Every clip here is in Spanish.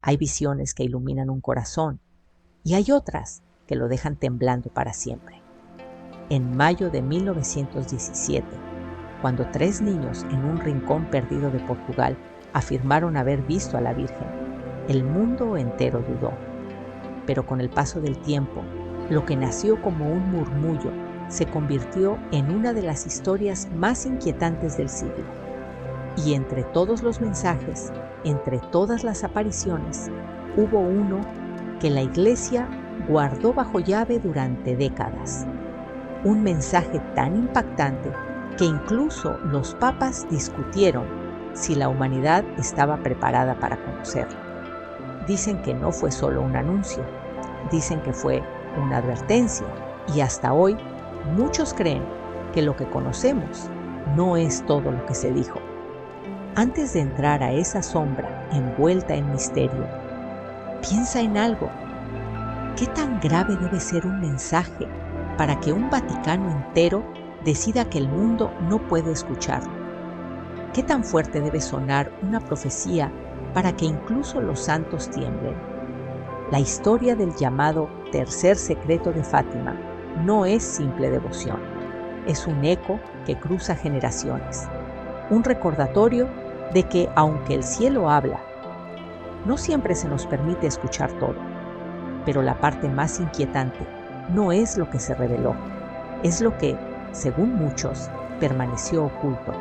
Hay visiones que iluminan un corazón y hay otras que lo dejan temblando para siempre. En mayo de 1917, cuando 3 niños en un rincón perdido de Portugal afirmaron haber visto a la Virgen, el mundo entero dudó. Pero con el paso del tiempo, lo que nació como un murmullo se convirtió en una de las historias más inquietantes del siglo. Y entre todos los mensajes, entre todas las apariciones, hubo uno que la Iglesia guardó bajo llave durante décadas. Un mensaje tan impactante que incluso los papas discutieron si la humanidad estaba preparada para conocerlo. Dicen que no fue solo un anuncio, dicen que fue una advertencia, y hasta hoy muchos creen que lo que conocemos no es todo lo que se dijo. Antes de entrar a esa sombra envuelta en misterio, piensa en algo. ¿Qué tan grave debe ser un mensaje para que un Vaticano entero decida que el mundo no puede escucharlo? ¿Qué tan fuerte debe sonar una profecía para que incluso los santos tiemblen? La historia del llamado tercer secreto de Fátima no es simple devoción. Es un eco que cruza generaciones. Un recordatorio de que, aunque el cielo habla, no siempre se nos permite escuchar todo. Pero la parte más inquietante no es lo que se reveló, es lo que, según muchos, permaneció oculto.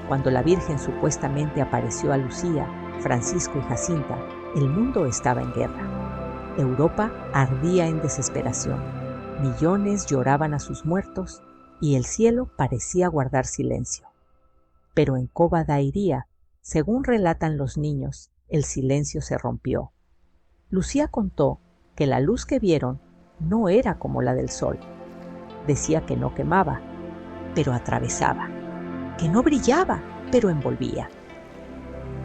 Cuando la Virgen supuestamente apareció a Lucía, Francisco y Jacinta, el mundo estaba en guerra. Europa ardía en desesperación. Millones lloraban a sus muertos y el cielo parecía guardar silencio. Pero en Cova da Iria, según relatan los niños, el silencio se rompió. Lucía contó que la luz que vieron no era como la del sol. Decía que no quemaba, pero atravesaba, que no brillaba, pero envolvía,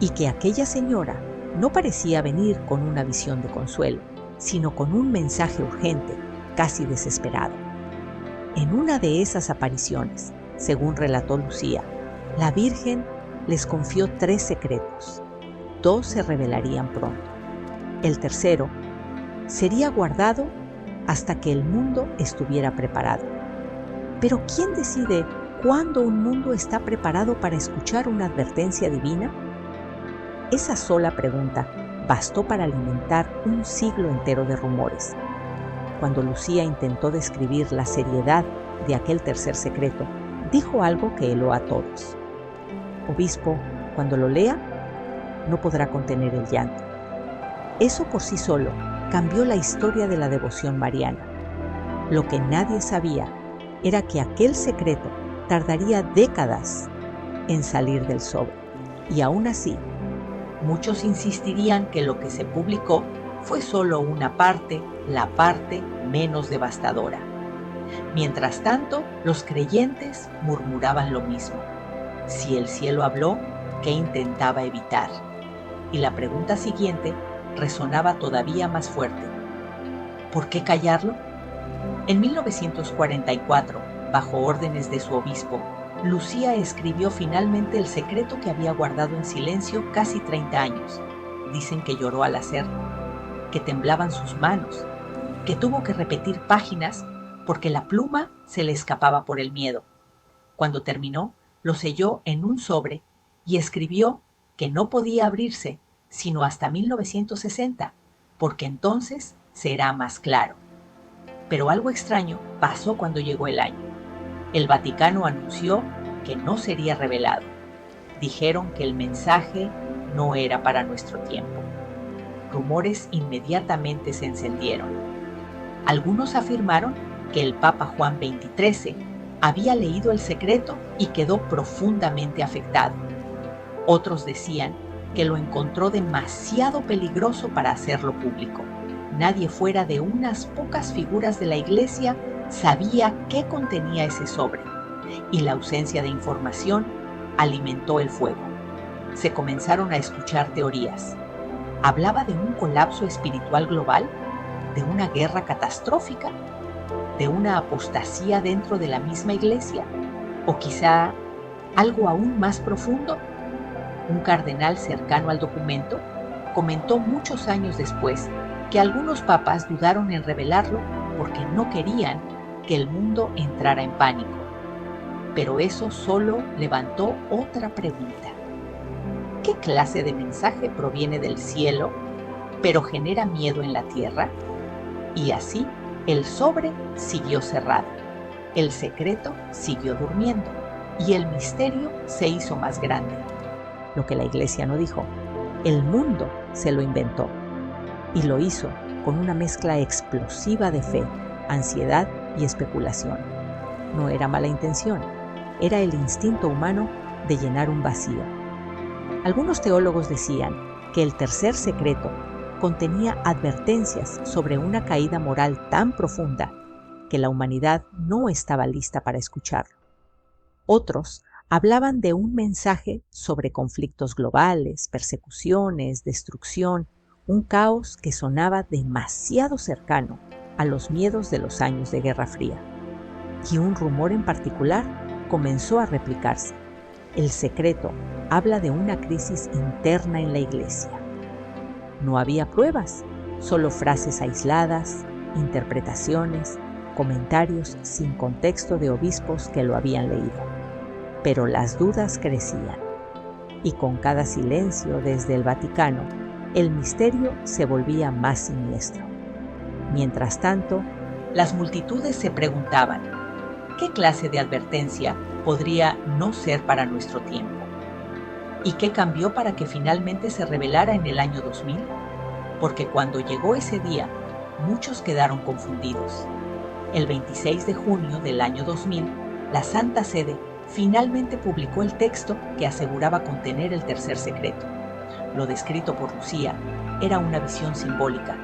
y que aquella señora no parecía venir con una visión de consuelo, sino con un mensaje urgente, casi desesperado. En una de esas apariciones, según relató Lucía, la Virgen les confió 3 secretos. 2 se revelarían pronto. El tercero sería guardado hasta que el mundo estuviera preparado. Pero ¿quién decide cuándo un mundo está preparado para escuchar una advertencia divina? Esa sola pregunta bastó para alimentar un siglo entero de rumores. Cuando Lucía intentó describir la seriedad de aquel tercer secreto, dijo algo que heló a todos. Obispo, cuando lo lea, no podrá contener el llanto. Eso por sí solo cambió la historia de la devoción mariana. Lo que nadie sabía era que aquel secreto tardaría décadas en salir del sobre. Y aún así, muchos insistirían que lo que se publicó fue solo una parte, la parte menos devastadora. Mientras tanto, los creyentes murmuraban lo mismo. Si el cielo habló, ¿qué intentaba evitar? Y la pregunta siguiente resonaba todavía más fuerte. ¿Por qué callarlo? En 1944, bajo órdenes de su obispo, Lucía escribió finalmente el secreto que había guardado en silencio casi 30 años. Dicen que lloró al hacerlo, que temblaban sus manos, que tuvo que repetir páginas porque la pluma se le escapaba por el miedo. Cuando terminó, lo selló en un sobre y escribió que no podía abrirse sino hasta 1960, porque entonces será más claro. Pero algo extraño pasó cuando llegó el año. El Vaticano anunció que no sería revelado. Dijeron que el mensaje no era para nuestro tiempo. Rumores inmediatamente se encendieron. Algunos afirmaron que el Papa Juan XXIII había leído el secreto y quedó profundamente afectado. Otros decían que lo encontró demasiado peligroso para hacerlo público. Nadie fuera de unas pocas figuras de la Iglesia sabía qué contenía ese sobre, y la ausencia de información alimentó el fuego. Se comenzaron a escuchar teorías. ¿Hablaba de un colapso espiritual global? ¿De una guerra catastrófica? ¿De una apostasía dentro de la misma Iglesia? ¿O quizá algo aún más profundo? Un cardenal cercano al documento comentó muchos años después que algunos papas dudaron en revelarlo porque no querían que el mundo entrara en pánico. Pero eso solo levantó otra pregunta. ¿Qué clase de mensaje proviene del cielo, pero genera miedo en la tierra? Y así, el sobre siguió cerrado, el secreto siguió durmiendo y el misterio se hizo más grande. Lo que la Iglesia no dijo, el mundo se lo inventó y lo hizo con una mezcla explosiva de fe, ansiedad y especulación. No era mala intención, era el instinto humano de llenar un vacío. Algunos teólogos decían que el tercer secreto contenía advertencias sobre una caída moral tan profunda que la humanidad no estaba lista para escucharlo. Otros hablaban de un mensaje sobre conflictos globales, persecuciones, destrucción, un caos que sonaba demasiado cercano a los miedos de los años de Guerra Fría. Y un rumor en particular comenzó a replicarse. El secreto habla de una crisis interna en la Iglesia. No había pruebas, solo frases aisladas, interpretaciones, comentarios sin contexto de obispos que lo habían leído. Pero las dudas crecían, y con cada silencio desde el Vaticano, el misterio se volvía más siniestro. Mientras tanto, las multitudes se preguntaban, ¿qué clase de advertencia podría no ser para nuestro tiempo? ¿Y qué cambió para que finalmente se revelara en el año 2000? Porque cuando llegó ese día, muchos quedaron confundidos. El 26 de junio del año 2000, la Santa Sede finalmente publicó el texto que aseguraba contener el tercer secreto. Lo descrito por Lucía era una visión simbólica,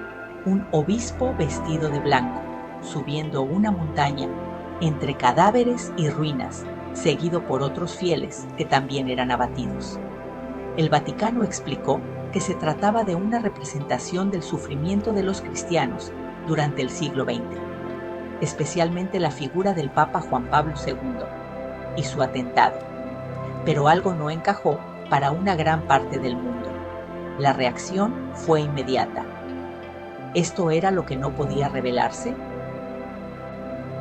un obispo vestido de blanco, subiendo una montaña entre cadáveres y ruinas, seguido por otros fieles que también eran abatidos. El Vaticano explicó que se trataba de una representación del sufrimiento de los cristianos durante el siglo XX, especialmente la figura del Papa Juan Pablo II y su atentado. Pero algo no encajó para una gran parte del mundo. La reacción fue inmediata. ¿Esto era lo que no podía revelarse?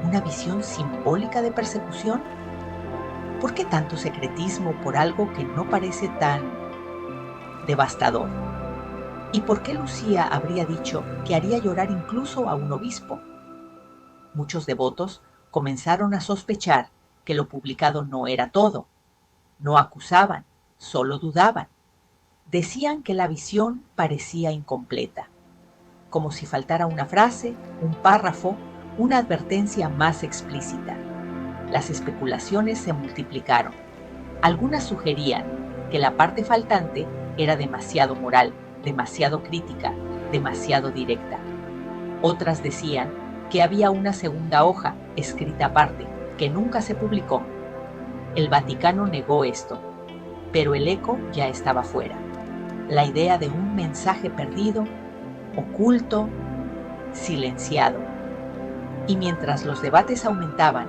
¿Una visión simbólica de persecución? ¿Por qué tanto secretismo por algo que no parece tan devastador? ¿Y por qué Lucía habría dicho que haría llorar incluso a un obispo? Muchos devotos comenzaron a sospechar que lo publicado no era todo. No acusaban, solo dudaban. Decían que la visión parecía incompleta, como si faltara una frase, un párrafo, una advertencia más explícita. Las especulaciones se multiplicaron. Algunas sugerían que la parte faltante era demasiado moral, demasiado crítica, demasiado directa. Otras decían que había una segunda hoja, escrita aparte, que nunca se publicó. El Vaticano negó esto, pero el eco ya estaba fuera. La idea de un mensaje perdido, oculto, silenciado. Y mientras los debates aumentaban,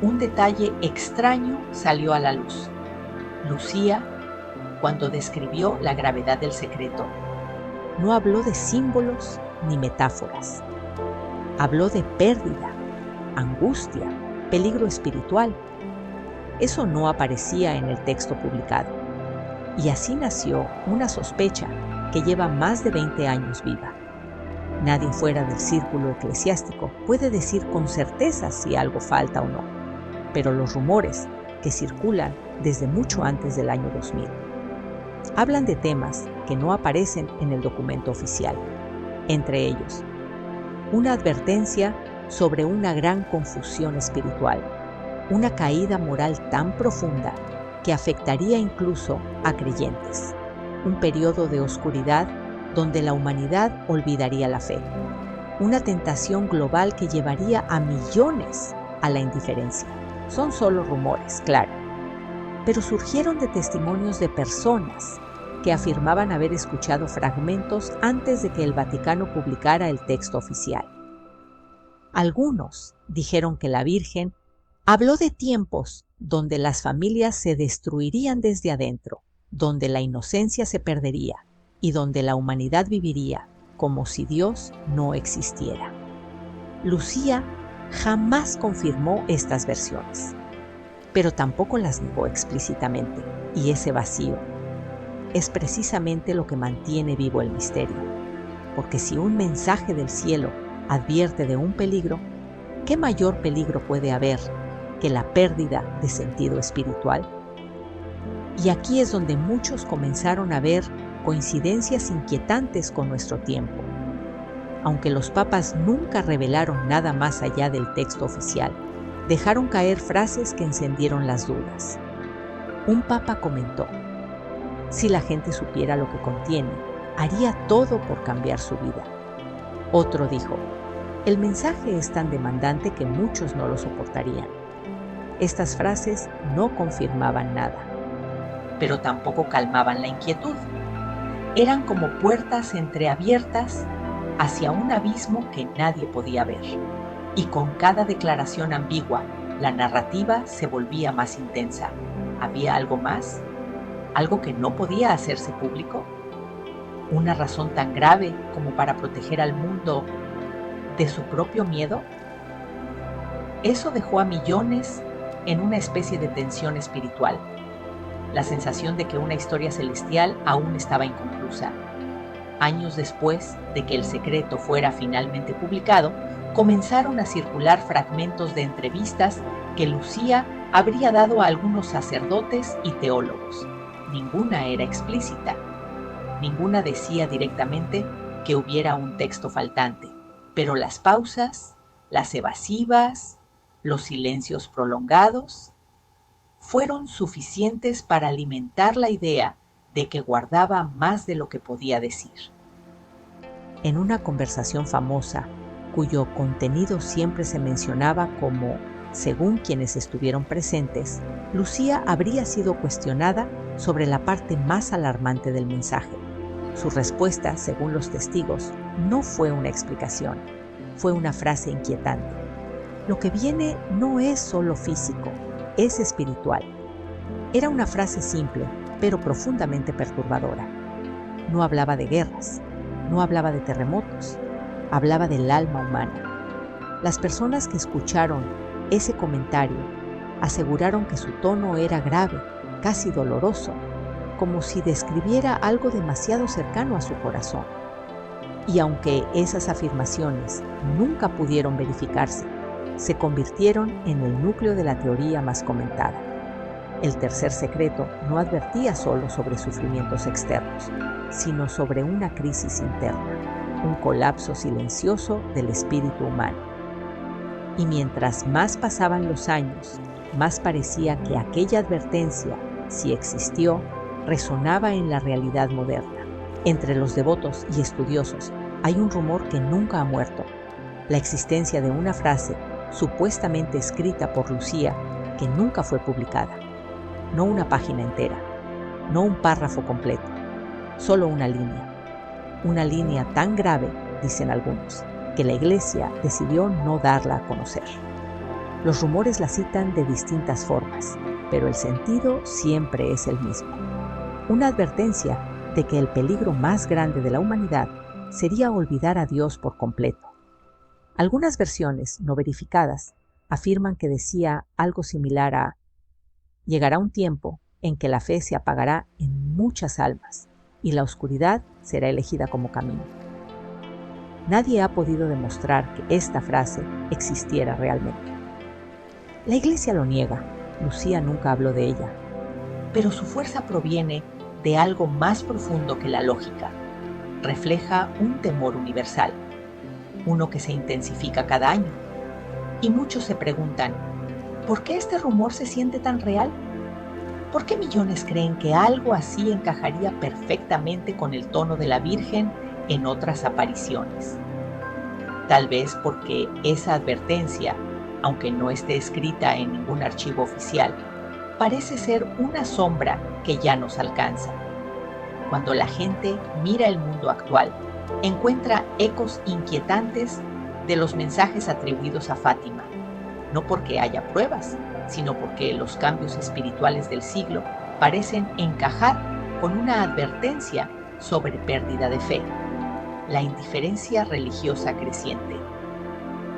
un detalle extraño salió a la luz. Lucía, cuando describió la gravedad del secreto, no habló de símbolos ni metáforas. Habló de pérdida, angustia, peligro espiritual. Eso no aparecía en el texto publicado. Y así nació una sospecha que lleva más de 20 años viva. Nadie fuera del círculo eclesiástico puede decir con certeza si algo falta o no, pero los rumores que circulan desde mucho antes del año 2000 hablan de temas que no aparecen en el documento oficial. Entre ellos, una advertencia sobre una gran confusión espiritual, una caída moral tan profunda que afectaría incluso a creyentes, un periodo de oscuridad donde la humanidad olvidaría la fe, una tentación global que llevaría a millones a la indiferencia. Son solo rumores, claro, pero surgieron de testimonios de personas que afirmaban haber escuchado fragmentos antes de que el Vaticano publicara el texto oficial. Algunos dijeron que la Virgen habló de tiempos donde las familias se destruirían desde adentro, donde la inocencia se perdería, y donde la humanidad viviría como si Dios no existiera. Lucía jamás confirmó estas versiones, pero tampoco las negó explícitamente, y ese vacío es precisamente lo que mantiene vivo el misterio, porque si un mensaje del cielo advierte de un peligro, ¿qué mayor peligro puede haber que la pérdida de sentido espiritual? Y aquí es donde muchos comenzaron a ver coincidencias inquietantes con nuestro tiempo. Aunque los papas nunca revelaron nada más allá del texto oficial, dejaron caer frases que encendieron las dudas. Un papa comentó: si la gente supiera lo que contiene, haría todo por cambiar su vida. Otro dijo: el mensaje es tan demandante que muchos no lo soportarían. Estas frases no confirmaban nada, pero tampoco calmaban la inquietud. Eran como puertas entreabiertas hacia un abismo que nadie podía ver. Y con cada declaración ambigua, la narrativa se volvía más intensa. ¿Había algo más? ¿Algo que no podía hacerse público? ¿Una razón tan grave como para proteger al mundo de su propio miedo? Eso dejó a millones en una especie de tensión espiritual. La sensación de que una historia celestial aún estaba inconclusa. Años después de que el secreto fuera finalmente publicado, comenzaron a circular fragmentos de entrevistas que Lucía habría dado a algunos sacerdotes y teólogos. Ninguna era explícita. Ninguna decía directamente que hubiera un texto faltante, pero las pausas, las evasivas, los silencios prolongados, fueron suficientes para alimentar la idea de que guardaba más de lo que podía decir. En una conversación famosa, cuyo contenido siempre se mencionaba como, según quienes estuvieron presentes, Lucía habría sido cuestionada sobre la parte más alarmante del mensaje. Su respuesta, según los testigos, no fue una explicación, fue una frase inquietante. Lo que viene no es solo físico, es espiritual. Era una frase simple, pero profundamente perturbadora. No hablaba de guerras, no hablaba de terremotos, hablaba del alma humana. Las personas que escucharon ese comentario aseguraron que su tono era grave, casi doloroso, como si describiera algo demasiado cercano a su corazón. Y aunque esas afirmaciones nunca pudieron verificarse, se convirtieron en el núcleo de la teoría más comentada. El tercer secreto no advertía solo sobre sufrimientos externos, sino sobre una crisis interna, un colapso silencioso del espíritu humano. Y mientras más pasaban los años, más parecía que aquella advertencia, si existió, resonaba en la realidad moderna. Entre los devotos y estudiosos hay un rumor que nunca ha muerto: la existencia de una frase supuestamente escrita por Lucía que nunca fue publicada. No una página entera, no un párrafo completo, solo una línea. Una línea tan grave, dicen algunos, que la Iglesia decidió no darla a conocer. Los rumores la citan de distintas formas, pero el sentido siempre es el mismo. Una advertencia de que el peligro más grande de la humanidad sería olvidar a Dios por completo. Algunas versiones no verificadas afirman que decía algo similar a: llegará un tiempo en que la fe se apagará en muchas almas y la oscuridad será elegida como camino. Nadie ha podido demostrar que esta frase existiera realmente. La Iglesia lo niega, Lucía nunca habló de ella, pero su fuerza proviene de algo más profundo que la lógica. Refleja un temor universal, uno que se intensifica cada año. Y muchos se preguntan: ¿por qué este rumor se siente tan real? ¿Por qué millones creen que algo así encajaría perfectamente con el tono de la Virgen en otras apariciones? Tal vez porque esa advertencia, aunque no esté escrita en ningún archivo oficial, parece ser una sombra que ya nos alcanza. Cuando la gente mira el mundo actual, encuentra ecos inquietantes de los mensajes atribuidos a Fátima, no porque haya pruebas, sino porque los cambios espirituales del siglo parecen encajar con una advertencia sobre pérdida de fe, la indiferencia religiosa creciente,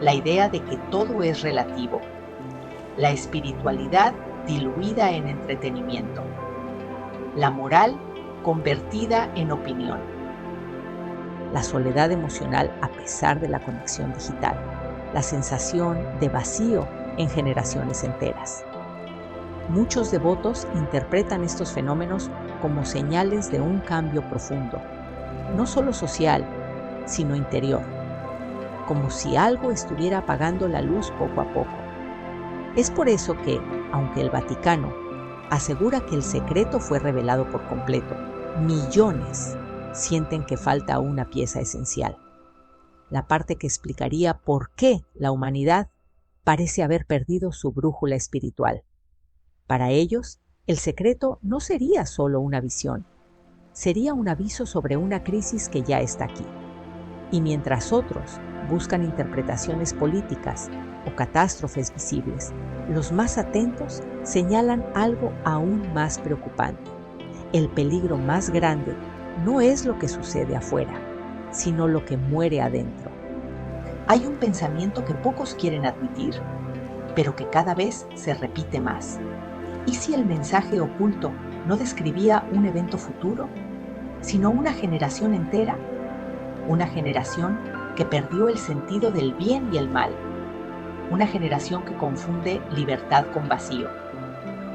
la idea de que todo es relativo, la espiritualidad diluida en entretenimiento, la moral convertida en opinión, la soledad emocional a pesar de la conexión digital, la sensación de vacío en generaciones enteras. Muchos devotos interpretan estos fenómenos como señales de un cambio profundo, no solo social, sino interior, como si algo estuviera apagando la luz poco a poco. Es por eso que, aunque el Vaticano asegura que el secreto fue revelado por completo, millones sienten que falta una pieza esencial, la parte que explicaría por qué la humanidad parece haber perdido su brújula espiritual. Para ellos, el secreto no sería solo una visión, sería un aviso sobre una crisis que ya está aquí. Y mientras otros buscan interpretaciones políticas o catástrofes visibles, los más atentos señalan algo aún más preocupante. El peligro más grande no es lo que sucede afuera, sino lo que muere adentro. Hay un pensamiento que pocos quieren admitir, pero que cada vez se repite más. ¿Y si el mensaje oculto no describía un evento futuro, sino una generación entera? Una generación que perdió el sentido del bien y el mal. Una generación que confunde libertad con vacío.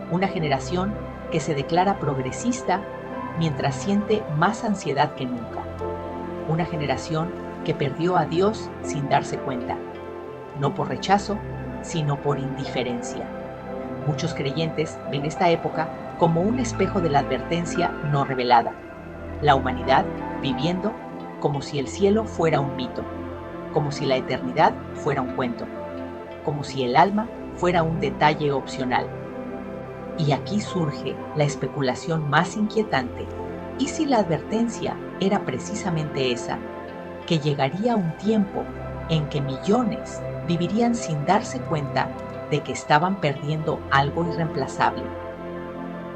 Una generación que se declara progresista mientras siente más ansiedad que nunca. Una generación que perdió a Dios sin darse cuenta, no por rechazo, sino por indiferencia. Muchos creyentes ven esta época como un espejo de la advertencia no revelada. La humanidad viviendo como si el cielo fuera un mito, como si la eternidad fuera un cuento, como si el alma fuera un detalle opcional. Y aquí surge la especulación más inquietante. ¿Y si la advertencia era precisamente esa? Que llegaría un tiempo en que millones vivirían sin darse cuenta de que estaban perdiendo algo irreemplazable.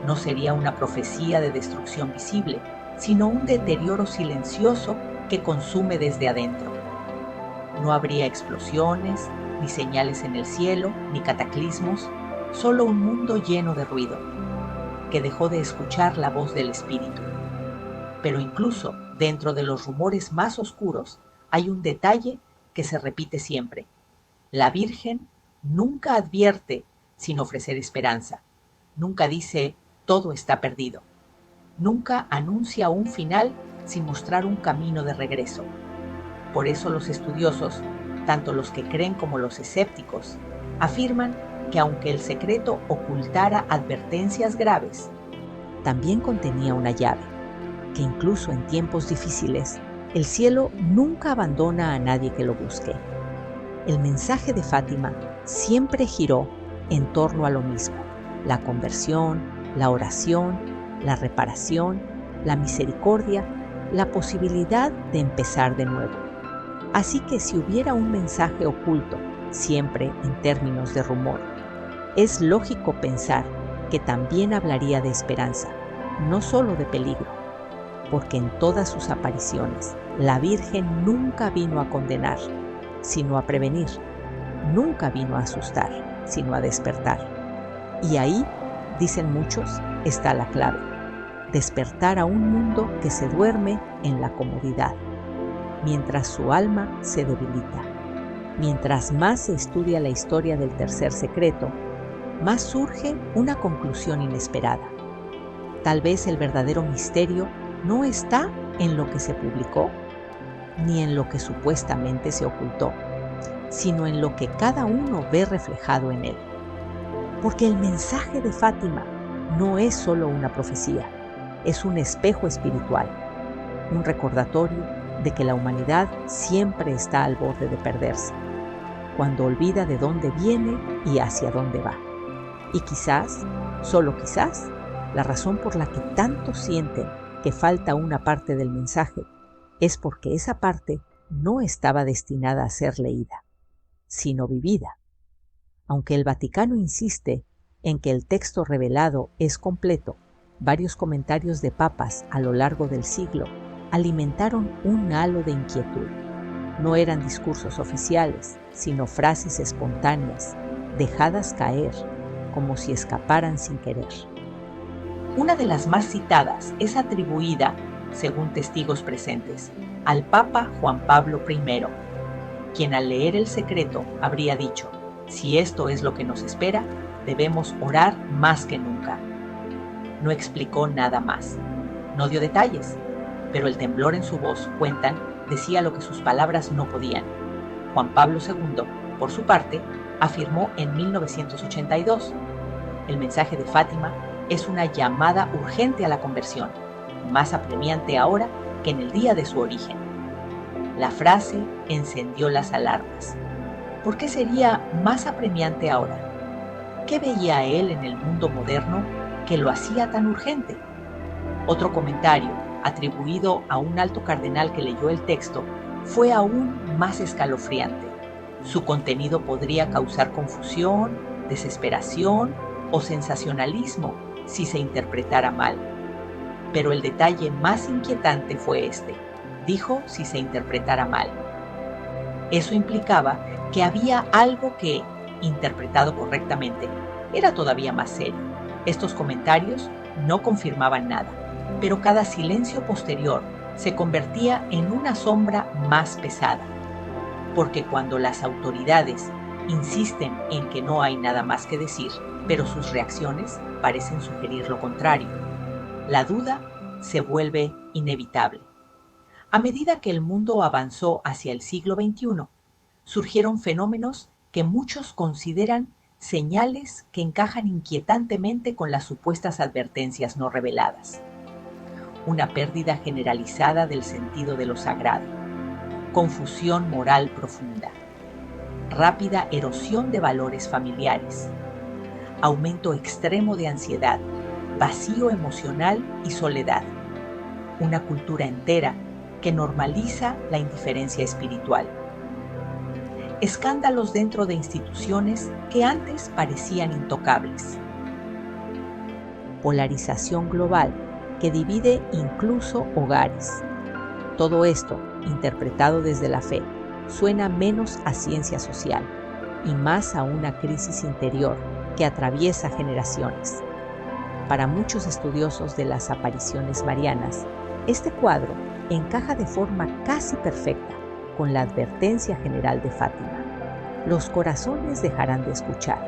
No sería una profecía de destrucción visible, sino un deterioro silencioso que consume desde adentro. No habría explosiones, ni señales en el cielo, ni cataclismos, solo un mundo lleno de ruido, que dejó de escuchar la voz del Espíritu. Pero incluso dentro de los rumores más oscuros hay un detalle que se repite siempre. La Virgen nunca advierte sin ofrecer esperanza. Nunca dice todo está perdido. Nunca anuncia un final sin mostrar un camino de regreso. Por eso los estudiosos, tanto los que creen como los escépticos, afirman que aunque el secreto ocultara advertencias graves, también contenía una llave, que incluso en tiempos difíciles, el cielo nunca abandona a nadie que lo busque. El mensaje de Fátima siempre giró en torno a lo mismo: la conversión, la oración, la reparación, la misericordia, la posibilidad de empezar de nuevo. Así que si hubiera un mensaje oculto, siempre en términos de rumor, es lógico pensar que también hablaría de esperanza, no solo de peligro, porque en todas sus apariciones la Virgen nunca vino a condenar, sino a prevenir, nunca vino a asustar, sino a despertar. Y ahí, dicen muchos, está la clave: despertar a un mundo que se duerme en la comodidad, mientras su alma se debilita. Mientras más se estudia la historia del tercer secreto, más surge una conclusión inesperada. Tal vez el verdadero misterio no está en lo que se publicó, ni en lo que supuestamente se ocultó, sino en lo que cada uno ve reflejado en él. Porque el mensaje de Fátima no es solo una profecía, es un espejo espiritual, un recordatorio de que la humanidad siempre está al borde de perderse, cuando olvida de dónde viene y hacia dónde va. Y quizás, solo quizás, la razón por la que tantos sienten que falta una parte del mensaje es porque esa parte no estaba destinada a ser leída, sino vivida. Aunque el Vaticano insiste en que el texto revelado es completo, Varios comentarios de papas a lo largo del siglo alimentaron un halo de inquietud. No eran discursos oficiales, sino frases espontáneas, dejadas caer, como si escaparan sin querer. Una de las más citadas es atribuida, según testigos presentes, al Papa Juan Pablo I, quien al leer el secreto habría dicho: si esto es lo que nos espera, debemos orar más que nunca. No explicó nada más, no dio detalles, pero el temblor en su voz, cuentan, decía lo que sus palabras no podían. Juan Pablo II, por su parte, afirmó en 1982: el mensaje de Fátima es una llamada urgente a la conversión, más apremiante ahora que en el día de su origen. La frase encendió las alarmas. ¿Por qué sería más apremiante ahora? ¿Qué veía él en el mundo moderno que lo hacía tan urgente? Otro comentario, atribuido a un alto cardenal que leyó el texto, fue aún más escalofriante. Su contenido podría causar confusión, desesperación o sensacionalismo si se interpretara mal. Pero el detalle más inquietante fue este: dijo si se interpretara mal. Eso implicaba que había algo que, interpretado correctamente, era todavía más serio. Estos comentarios no confirmaban nada, pero cada silencio posterior se convertía en una sombra más pesada. Porque cuando las autoridades insisten en que no hay nada más que decir, pero sus reacciones parecen sugerir lo contrario, la duda se vuelve inevitable. A medida que el mundo avanzó hacia el siglo XXI, surgieron fenómenos que muchos consideran señales que encajan inquietantemente con las supuestas advertencias no reveladas. Una pérdida generalizada del sentido de lo sagrado, confusión moral profunda, rápida erosión de valores familiares, aumento extremo de ansiedad, vacío emocional y soledad, una cultura entera que normaliza la indiferencia espiritual, escándalos dentro de instituciones que antes parecían intocables, polarización global que divide incluso hogares. Todo esto, interpretado desde la fe, suena menos a ciencia social y más a una crisis interior que atraviesa generaciones. Para muchos estudiosos de las apariciones marianas, este cuadro encaja de forma casi perfecta con la advertencia general de Fátima. Los corazones dejarán de escuchar.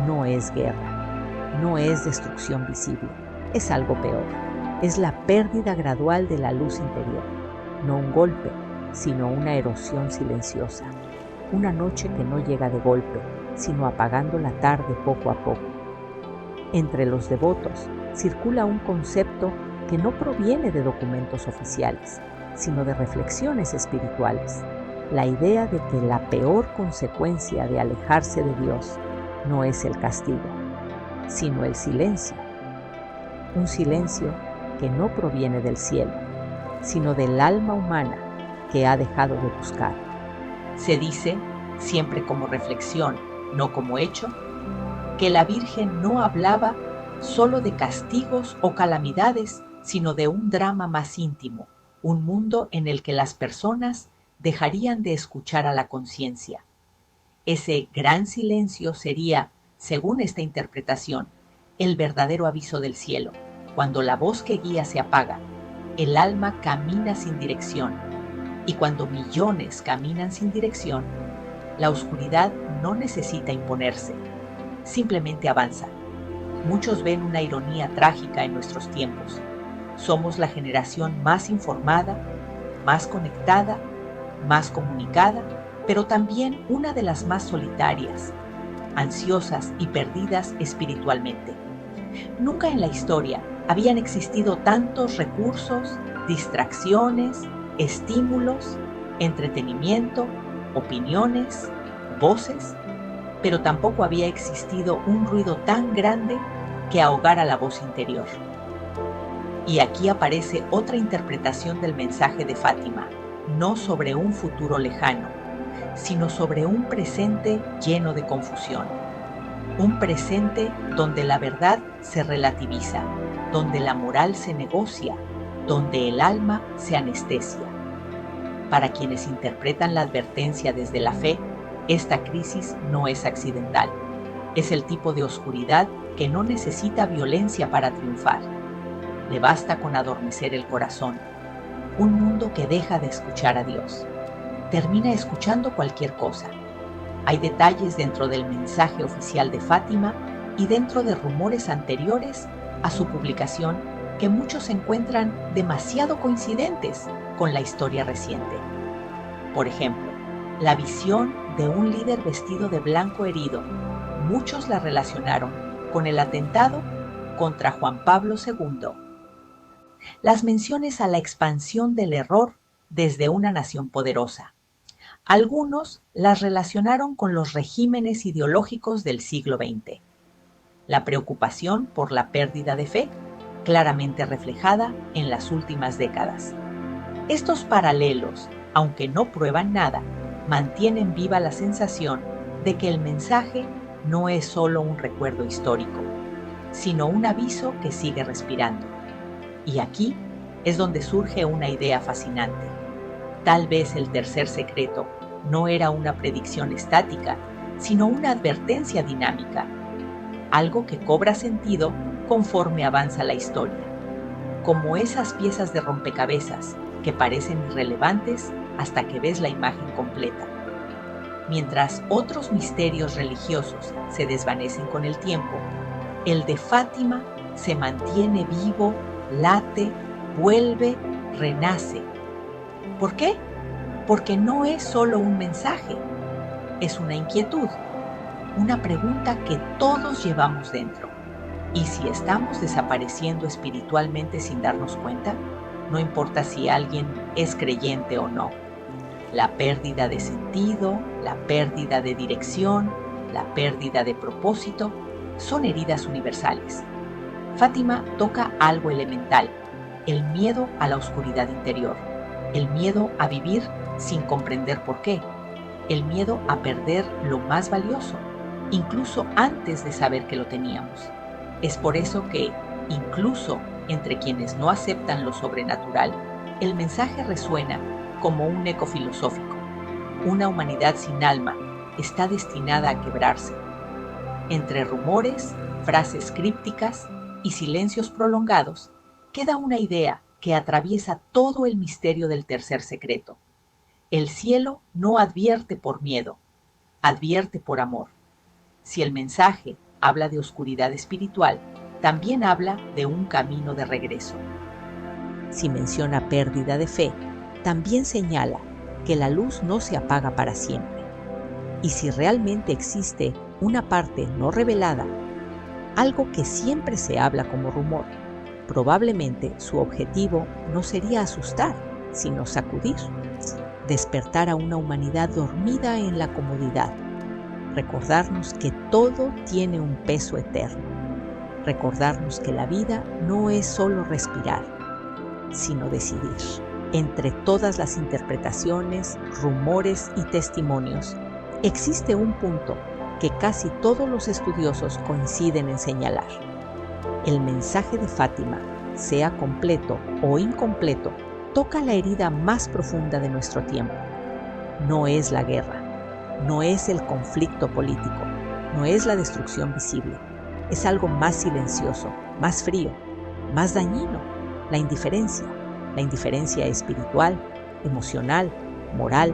No es guerra, no es destrucción visible, es algo peor. Es la pérdida gradual de la luz interior, no un golpe, sino una erosión silenciosa. Una noche que no llega de golpe, sino apagando la tarde poco a poco. Entre los devotos circula un concepto que no proviene de documentos oficiales, sino de reflexiones espirituales. La idea de que la peor consecuencia de alejarse de Dios no es el castigo, sino el silencio. Un silencio que no proviene del cielo, sino del alma humana que ha dejado de buscar. Se dice, siempre como reflexión, no como hecho, que la Virgen no hablaba solo de castigos o calamidades, sino de un drama más íntimo, un mundo en el que las personas dejarían de escuchar a la conciencia. Ese gran silencio sería, según esta interpretación, el verdadero aviso del cielo. Cuando la voz que guía se apaga, el alma camina sin dirección, y cuando millones caminan sin dirección, la oscuridad no necesita imponerse, simplemente avanza. Muchos ven una ironía trágica en nuestros tiempos. Somos la generación más informada, más conectada, más comunicada, pero también una de las más solitarias, ansiosas y perdidas espiritualmente. Nunca en la historia habían existido tantos recursos, distracciones, estímulos, entretenimiento, opiniones, voces, pero tampoco había existido un ruido tan grande que ahogara la voz interior. Y aquí aparece otra interpretación del mensaje de Fátima, no sobre un futuro lejano, sino sobre un presente lleno de confusión. Un presente donde la verdad se relativiza donde la moral se negocia, donde el alma se anestesia. Para quienes interpretan la advertencia desde la fe, esta crisis no es accidental. Es el tipo de oscuridad que no necesita violencia para triunfar. Le basta con adormecer el corazón. Un mundo que deja de escuchar a Dios. Termina escuchando cualquier cosa. Hay detalles dentro del mensaje oficial de Fátima y dentro de rumores anteriores a su publicación que muchos encuentran demasiado coincidentes con la historia reciente. Por ejemplo, la visión de un líder vestido de blanco herido. Muchos la relacionaron con el atentado contra Juan Pablo II. Las menciones a la expansión del error desde una nación poderosa. Algunos las relacionaron con los regímenes ideológicos del siglo XX. La preocupación por la pérdida de fe, claramente reflejada en las últimas décadas. Estos paralelos, aunque no prueban nada, mantienen viva la sensación de que el mensaje no es solo un recuerdo histórico, sino un aviso que sigue respirando. Y aquí es donde surge una idea fascinante. Tal vez el tercer secreto no era una predicción estática, sino una advertencia dinámica, algo que cobra sentido conforme avanza la historia, como esas piezas de rompecabezas que parecen irrelevantes hasta que ves la imagen completa. Mientras otros misterios religiosos se desvanecen con el tiempo, el de Fátima se mantiene vivo, late, vuelve, renace. ¿Por qué? Porque no es solo un mensaje, es una inquietud, una pregunta que todos llevamos dentro. Y si estamos desapareciendo espiritualmente sin darnos cuenta, no importa si alguien es creyente o no. La pérdida de sentido, la pérdida de dirección, la pérdida de propósito, son heridas universales. Fátima toca algo elemental, el miedo a la oscuridad interior, el miedo a vivir sin comprender por qué, el miedo a perder lo más valioso, incluso antes de saber que lo teníamos. Es por eso que, incluso entre quienes no aceptan lo sobrenatural, el mensaje resuena como un eco filosófico. Una humanidad sin alma está destinada a quebrarse. Entre rumores, frases crípticas y silencios prolongados, queda una idea que atraviesa todo el misterio del tercer secreto. El cielo no advierte por miedo, advierte por amor. Si el mensaje habla de oscuridad espiritual, también habla de un camino de regreso. Si menciona pérdida de fe, también señala que la luz no se apaga para siempre. Y si realmente existe una parte no revelada, algo que siempre se habla como rumor, probablemente su objetivo no sería asustar, sino sacudir, despertar a una humanidad dormida en la comodidad, recordarnos que todo tiene un peso eterno, recordarnos que la vida no es solo respirar, sino decidir. Entre todas las interpretaciones, rumores y testimonios, existe un punto que casi todos los estudiosos coinciden en señalar. El mensaje de Fátima, sea completo o incompleto, toca la herida más profunda de nuestro tiempo. No es la guerra, no es el conflicto político, no es la destrucción visible. Es algo más silencioso, más frío, más dañino, la indiferencia espiritual, emocional, moral,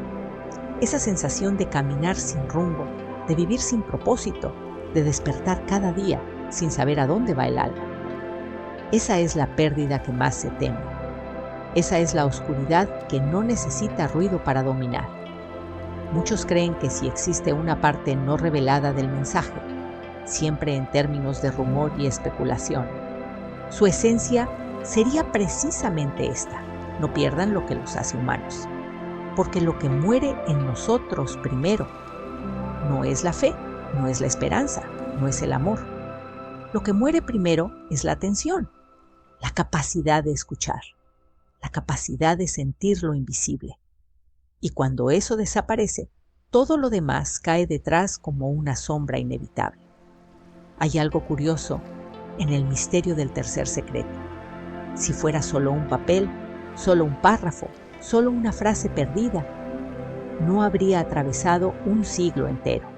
esa sensación de caminar sin rumbo, de vivir sin propósito, de despertar cada día sin saber a dónde va el alma. Esa es la pérdida que más se teme. Esa es la oscuridad que no necesita ruido para dominar. Muchos creen que si existe una parte no revelada del mensaje, siempre en términos de rumor y especulación, su esencia sería precisamente esta: no pierdan lo que los hace humanos. Porque lo que muere en nosotros primero no es la fe, no es la esperanza, no es el amor. Lo que muere primero es la atención, la capacidad de escuchar, la capacidad de sentir lo invisible. Y cuando eso desaparece, todo lo demás cae detrás como una sombra inevitable. Hay algo curioso en el misterio del tercer secreto. Si fuera solo un papel, solo un párrafo, solo una frase perdida, no habría atravesado un siglo entero.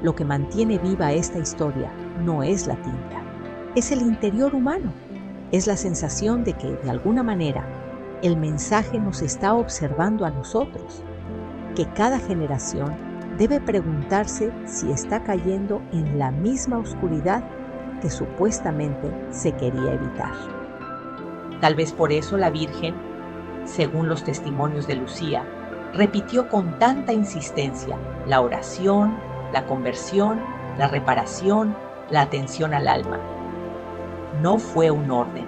Lo que mantiene viva esta historia no es la tinta, es el interior humano, es la sensación de que, de alguna manera, el mensaje nos está observando a nosotros, que cada generación debe preguntarse si está cayendo en la misma oscuridad que supuestamente se quería evitar. Tal vez por eso la Virgen, según los testimonios de Lucía, repitió con tanta insistencia la oración, la conversión, la reparación, la atención al alma. No fue un orden,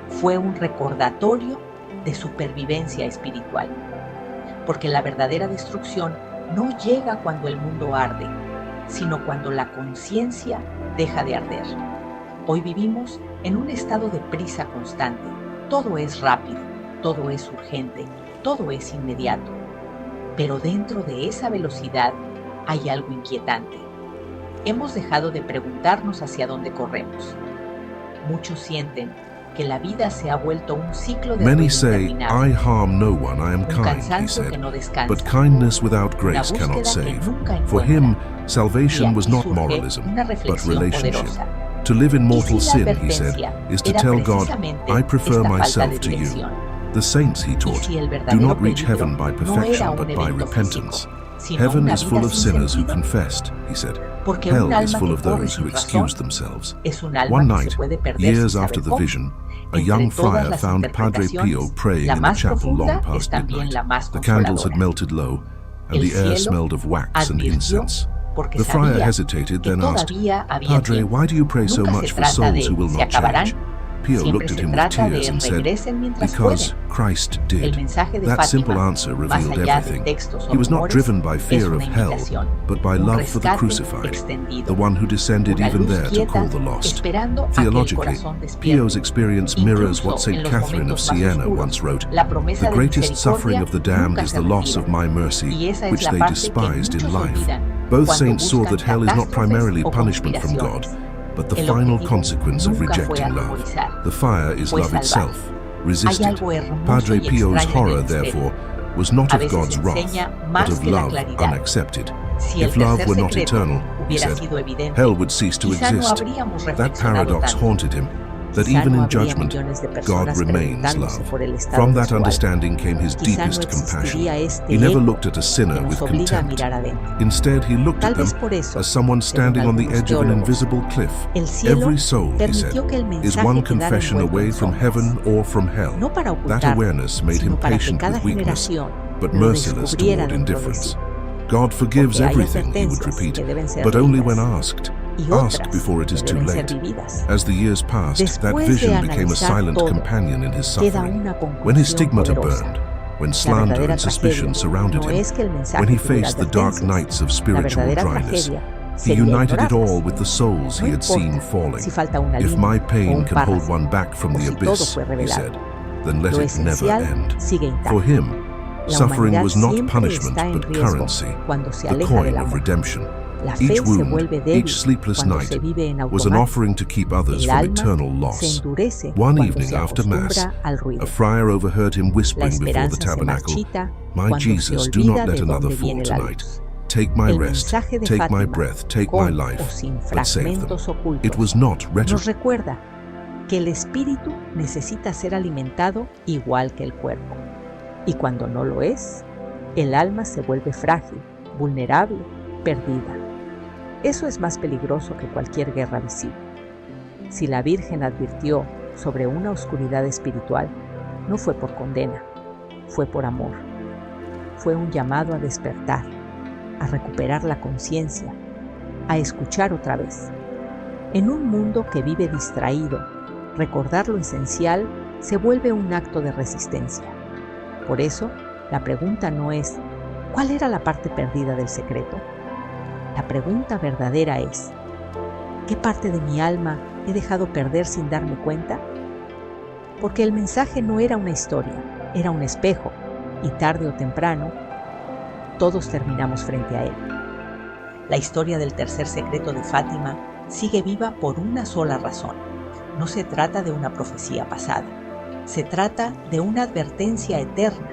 fue un recordatorio de supervivencia espiritual. Porque la verdadera destrucción no llega cuando el mundo arde, sino cuando la conciencia deja de arder. Hoy vivimos en un estado de prisa constante. Todo es rápido, todo es urgente, todo es inmediato. Pero dentro de esa velocidad hay algo inquietante. Hemos dejado de preguntarnos hacia dónde corremos. Muchos sienten que la vida se ha vuelto un ciclo de Many ruido say, interminable, I harm no one, I am un kind, he cansancio que said. no descansa, But kindness without una grace cannot búsqueda que save. nunca For encuentra. him, Y salvation aquí was not surge moralism, una but reflexión relationship. poderosa. To live in Y mortal si la sin, he said, advertencia is to era tell God, precisamente I prefer esta falta myself de to you. dirección. The saints, he Y taught, si el do verdadero not reach peligro heaven by no era perfection, un but by evento repentance. físico, sino Heaven una is full vida of sin sinners who sentido, confessed, he said. porque un Hell is alma full que of corre those who sin razón excuse themselves. es un alma One que night, se puede perder years sin after saber the cómo. vision, a Entre young todas friar las found Padre Pio interpretaciones, praying la in the más chapel long profunda es past también midnight. la más The candles had consoladora. melted low, and El the air cielo smelled of wax and advirtió incense. porque The friar sabía hesitated, que then asked, todavía había Padre, tiempo. why do you pray so Nunca much se for trata souls who de will se not acabarán, change? Pio siempre looked at se him with trata de tears and said, regresen mientras Because pueden. Christ El did. mensaje de That simple Fátima, answer más revealed allá de everything. textos o He was not rumores, driven by es fear una of hell, invitación, but by un love for the rescate crucified, extendido, the one who descended una even luz there to quieta call the lost. esperando a que el Theologically, corazón despierte. Pio's experience mirrors what Incluso en St. los Catherine of momentos más Siena oscuros, once wrote, la promesa The de greatest suffering misericordia of the damned nunca is se the loss retira. of my mercy, Y esa es which la they parte que despised in muchos life. olvidan Both cuando saints saw buscan that hell is not catástrofes primarily o punishment from God, conspiraciones. but the El final objetivo consequence of nunca fue rejecting love. atemorizar, The fire is fue love salvar. itself. Hay Resist it. algo hermoso Padre y Pio's extraño en el horror, misterio. therefore, was not A of veces God's wrath, enseña but más of que la love claridad. unaccepted. Si el If love tercer were not secreto eternal, he hubiera said, sido evidente, hell would cease to quizá no exist. habríamos That reflexionado paradox tanto. haunted him, that Quizá even no in habría judgment, millones de God personas remains preguntándose love. por el estado From de that su alma. understanding came his Quizá no deepest compassion. existiría este He never ego looked at a que sinner nos with obliga a contempt. mirar adentro. Instead, he looked Tal at them vez por eso, as someone standing on the algunos edge of an teólogos, invisible cliff. el cielo Every soul, he said, permitió que el is mensaje one quedara confession envuelto away en from sombras, heaven or from hell. no para That ocultarlo, awareness made sino him para que patient cada with weakness, generación but lo merciless descubriera toward dentro de sí. indifference. God forgives Porque hay everything, he would advertencias repeat, que deben ser but only when leídas asked. y Ask otras before it is que too deben ser late. vividas. As the years passed, that Después de vision became a analizar silent todo, companion in his queda suffering. una When his conclusión stigmata poderosa. burned, when La slander verdadera and suspicion tragedia surrounded no him, es que el mensaje when he tuviera faced the dark advertencias. nights of La spiritual verdadera dryness, tragedia he sería united it ignorarlas. all with the souls No he had seen importa falling. si falta una If línea my o pain un can hold párrafo, one back from o the si todo abyss, fue he revelado. said, then let Lo it never esencial end. sigue intacto. For him, La suffering humanidad was not siempre punishment, está en but riesgo currency, cuando se the aleja coin del of amor. redemption. La fe Each se wound, vuelve débil each sleepless cuando night se vive en was an automático. offering to keep others El from alma eternal se loss. endurece One cuando evening se after Mass, acostumbra al ruido. a friar overheard him La whispering before the esperanza se tabernacle, marchita My cuando se Jesus, do olvida not let de another dónde fall viene la tonight. luz. Take my El rest, mensaje de take my Fátima, breath, take my con o life, sin but save them. fragmentos ocultos, It was not nos rhetoric. recuerda que el espíritu necesita ser alimentado igual que el cuerpo. Y cuando no lo es, el alma se vuelve frágil, vulnerable, perdida. Eso es más peligroso que cualquier guerra visible. Si la Virgen advirtió sobre una oscuridad espiritual, no fue por condena, fue por amor. Fue un llamado a despertar, a recuperar la conciencia, a escuchar otra vez. En un mundo que vive distraído, recordar lo esencial se vuelve un acto de resistencia. Por eso, la pregunta no es ¿cuál era la parte perdida del secreto? La pregunta verdadera es ¿qué parte de mi alma he dejado perder sin darme cuenta? Porque el mensaje no era una historia, era un espejo, y tarde o temprano, todos terminamos frente a él. La historia del tercer secreto de Fátima sigue viva por una sola razón, no se trata de una profecía pasada, se trata de una advertencia eterna.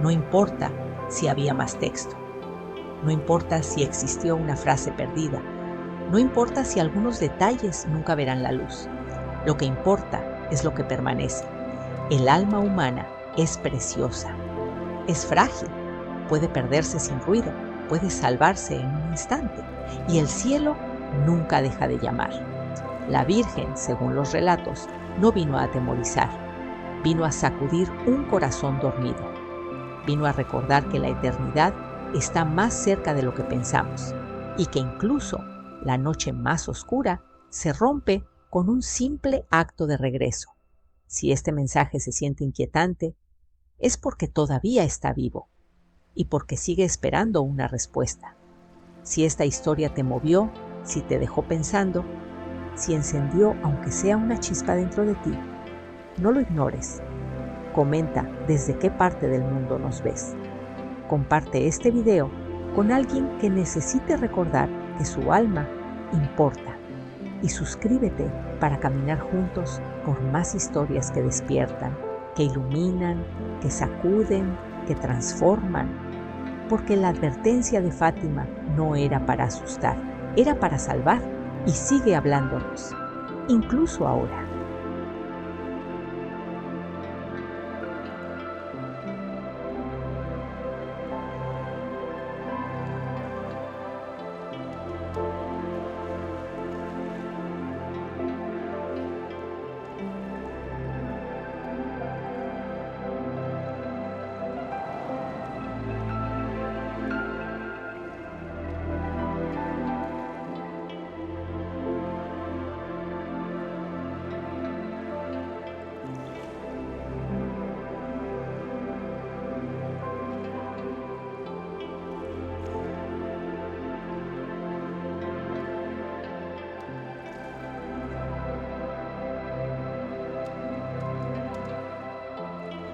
No importa si había más texto, no importa si existió una frase perdida, no importa si algunos detalles nunca verán la luz. Lo que importa es lo que permanece. El alma humana es preciosa, es frágil, puede perderse sin ruido, puede salvarse en un instante, y el cielo nunca deja de llamar. La Virgen, según los relatos, no vino a atemorizar, vino a sacudir un corazón dormido, vino a recordar que la eternidad está más cerca de lo que pensamos y que incluso la noche más oscura se rompe con un simple acto de regreso. Si este mensaje se siente inquietante, es porque todavía está vivo y porque sigue esperando una respuesta. Si esta historia te movió, si te dejó pensando, si encendió aunque sea una chispa dentro de ti, no lo ignores. Comenta desde qué parte del mundo nos ves. Comparte este video con alguien que necesite recordar que su alma importa. Y suscríbete para caminar juntos por más historias que despiertan, que iluminan, que sacuden, que transforman. Porque la advertencia de Fátima no era para asustar, era para salvar y sigue hablándonos, incluso ahora.